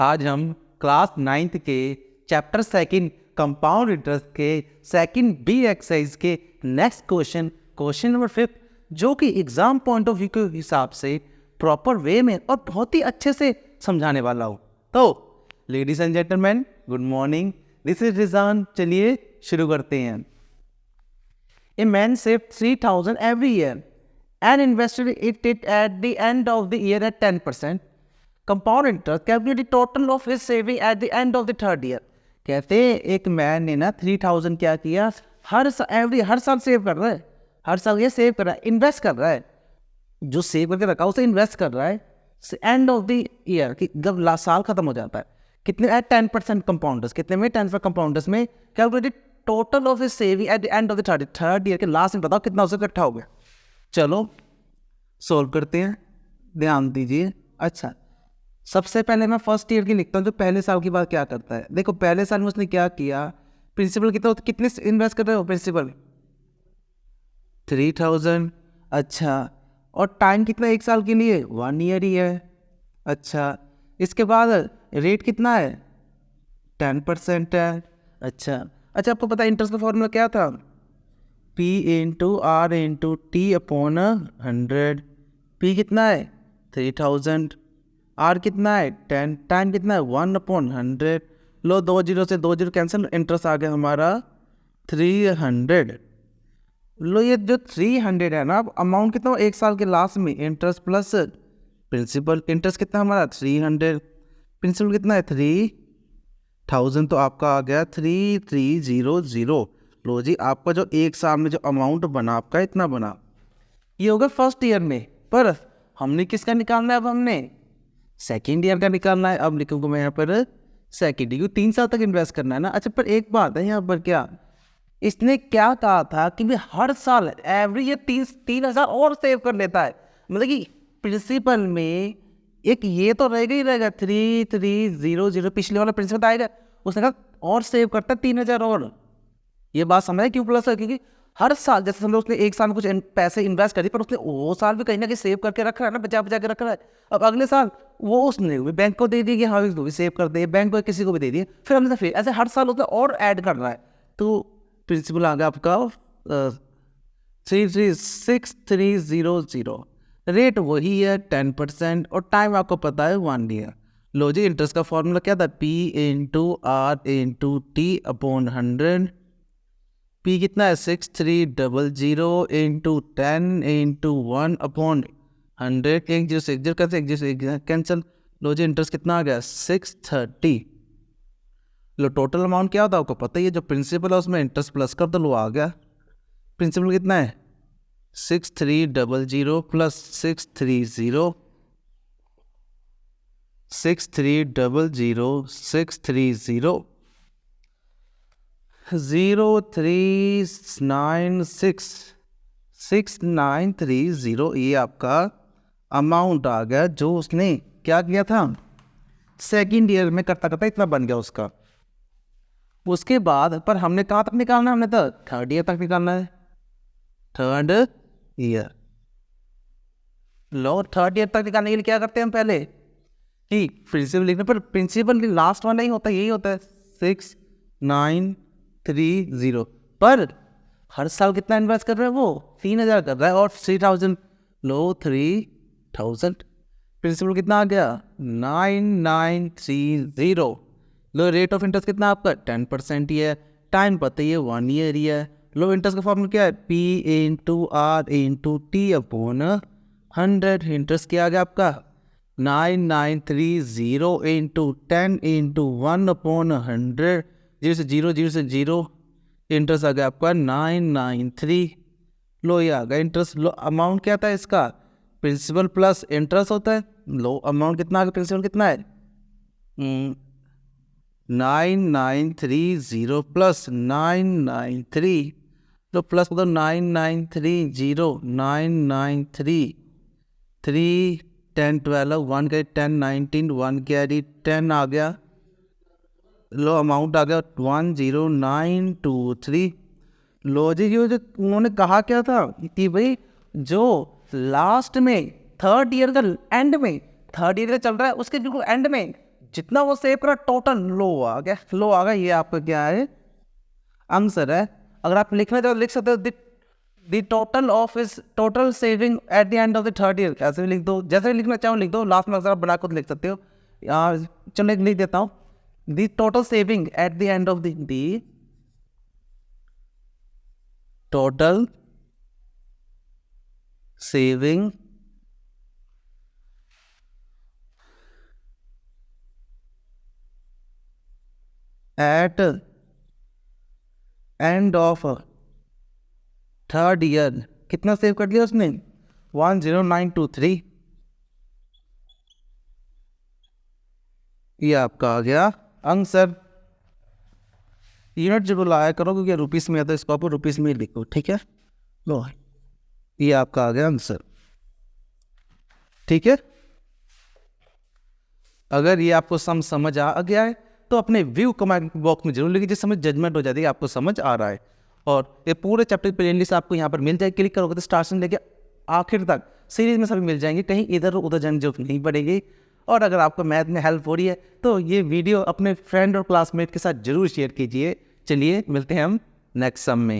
आज हम class 9th के चैप्टर सेकंड कंपाउंड इंटरेस्ट के सेकंड बी एक्सरसाइज के नेक्स्ट क्वेश्चन नंबर 5 जो कि एग्जाम पॉइंट ऑफ व्यू के हिसाब से प्रॉपर वे में और बहुत ही अच्छे से समझाने वाला हूँ। तो ladies and gentleman, good morning, this is Rizan. चलिए शुरू करते हैं। A man saved 3,000 every year and invested it at the end of the year at 10%. Compound interest calculate the total of his saving at the end of the third year. कहते एक man ने ना 3,000 क्या किया, हर साल save कर रहा है, हर साल ये सेव कर रहा है, इन्वेस्ट कर रहा है, जो सेव करके रखा उसे इन्वेस्ट कर रहा है एंड ऑफ द ईयर कि जब साल खत्म हो जाता है कितने एट 10% कंपाउंडर्स, कितने में 10% कंपाउंडर्स में calculated total of his saving at the end of the third year के लास्ट में बताओ कितना उसे इकट्ठा हो गया। चलो सोल्व करते हैं, ध्यान दीजिए। अच्छा, सबसे पहले मैं फर्स्ट ईयर की लिखता हूँ जो पहले साल की बात क्या करता है। देखो पहले साल में उसने क्या किया, प्रिंसिपल कितना, कितने इन्वेस्ट कर रहे हो प्रिंसिपल 3,000। अच्छा, और टाइम कितना एक साल के लिए 1 ईयर ही है। अच्छा, इसके बाद रेट कितना है 10% है। अच्छा, आपको पता है इंटरेस्ट का फॉर्मूला क्या था, P into R into T upon 100। P कितना है 3,000, R कितना है 10, टाइम कितना है 1/100। लो 2 जीरो से 2 जीरो कैंसिल, इंटरेस्ट आ गया हमारा 300। लो ये जो 300 है ना, अमाउंट कितना एक साल के लास्ट में, इंटरेस्ट प्लस प्रिंसिपल। इंटरेस्ट कितना हमारा 300, प्रिंसिपल कितना है 3,000, तो आपका आ गया 3300। लो जी, आपका जो एक साल में जो अमाउंट बना आपका इतना बना, ये होगा फर्स्ट ईयर में। पर हमने किसका निकालना है, अब हमने सेकेंड ईयर का निकालना है। अब लिखूंगा मैं यहाँ पर सेकेंड ईयर, 3 साल तक इन्वेस्ट करना है ना। अच्छा, पर एक बात है यहाँ पर, क्या इसने क्या कहा था कि भाई हर साल एवरी ईयर 3,000 और सेव कर लेता है। मतलब कि प्रिंसिपल में एक ये तो रहेगा ही रहेगा 3300, पिछले वाला प्रिंसिपल आएगा, उसने कहा और सेव करता है 3,000 और। ये बात समझ क्यों प्लस है, क्योंकि हर साल जैसे समझो उसने एक साल में कुछ पैसे इन्वेस्ट करी, पर उसने वो साल भी कहीं ना कहीं सेव करके रख रहा है ना, बचा के रख रहा है। अब अगले साल वो उसने भी बैंक को दे दी कि हाँ भी सेव कर दे, बैंक को किसी को भी दे दिए, फिर हमने फिर ऐसे हर साल उसने और ऐड कर रहा है। तो प्रिंसिपल आ गया आपका 336300। रेट वही है 10% और टाइम आपको पता है 1 ईयर। लो जी, इंटरेस्ट का फॉर्मूला क्या था, P into R into T upon 100। P कितना है 6300 इंटू 10 इंटू 1 अपॉन 100। 1 जीरो से 1 जीरो कैसे, 1 जीरो से 1 कैंसिल। लो जी, इंटरेस्ट कितना आ गया 630। लो टोटल अमाउंट क्या होता है आपको पता ही है, जो प्रिंसिपल है उसमें इंटरेस्ट प्लस कर दो, लो आ गया। प्रिंसिपल कितना है 6300 प्लस 630, 6300 630 0396 6930। ये आपका अमाउंट आ गया जो उसने क्या किया था सेकेंड ईयर में करता करता इतना बन गया उसका। उसके बाद पर हमने कहाँ तक निकालना है, हमने तो थर्ड ईयर तक निकालना है, थर्ड ईयर। लो थर्ड ईयर तक निकालने के लिए क्या करते हैं हम पहले कि प्रिंसिपल लिखने पर, प्रिंसिपल लास्ट वाला नहीं होता, यही होता है 6930। पर हर साल कितना इन्वेस्ट कर रहा है वो 3,000 कर रहा है और 3,000। लो 3,000, प्रिंसिपल कितना आ गया 9930। लो रेट ऑफ इंटरेस्ट कितना आपका 10% ही है, टाइम पता ही है 1 ईयर ही है। लो इंटरेस्ट का फॉर्मूला क्या है, P into R into T upon 100। Interest क्या आ गया आपका 9930 इंटू 10 इंटू 1 अपॉन 100। जीरो से जीरो इंटरेस्ट आ गया आपका 993। लो ये आ गया इंटरेस्ट। लो अमाउंट क्या था इसका, प्रिंसिपल प्लस इंटरेस्ट होता है। लो अमाउंट कितना आ गया, प्रिंसिपल कितना है 9930 प्लस 993। तो प्लस मतलब 9930 993 3 10 12 1 के 10 19 1 कैरी 10 आ गया। लो अमाउंट आ गया 10923। लो जी, जो उन्होंने कहा क्या था कि भाई जो लास्ट में थर्ड ईयर का एंड में, थर्ड ईयर का चल रहा है उसके बिल्कुल एंड में जितना वो सेव करा टोटल लो आ गया, लो आ गया। ये आपका क्या है, आंसर है। अगर आप लिखना चाहो तो लिख सकते हो the total of is total saving at the end of the third year, ऐसे भी लिख दो, जैसे भी लिखना चाहो लिख दो, लास्ट में अगर आप बना कर लिख सकते हो। चलो लिख देता हूँ, the total saving at the end of the total saving at end of third year, कितना सेव कर लिया उसने, 10923। ये आपका आ गया आंसर। यूनिट जब लाया करो क्योंकि रुपीस में आता है, इसको आपको रुपीस में लिखो, ठीक है। लो, ये आपका आ गया आंसर, ठीक है। अगर ये आपको समझ आ गया है तो अपने व्यू कमेंट बॉक्स में जरूर लिखिए, जिस समझ जजमेंट हो जाती है आपको समझ आ रहा है। और ये पूरे चैप्टर की प्लेलिस्ट आपको यहाँ पर मिल जाएगी, क्लिक करोगे तो स्टार्ट से लेके आखिर तक सीरीज में सभी मिल जाएंगे, कहीं इधर उधर जाने की जरूरत नहीं पड़ेगी। और अगर आपको मैथ में हेल्प हो रही है तो ये वीडियो अपने फ्रेंड और क्लासमेट के साथ जरूर शेयर कीजिए। चलिए मिलते हैं हम नेक्स्ट सम में।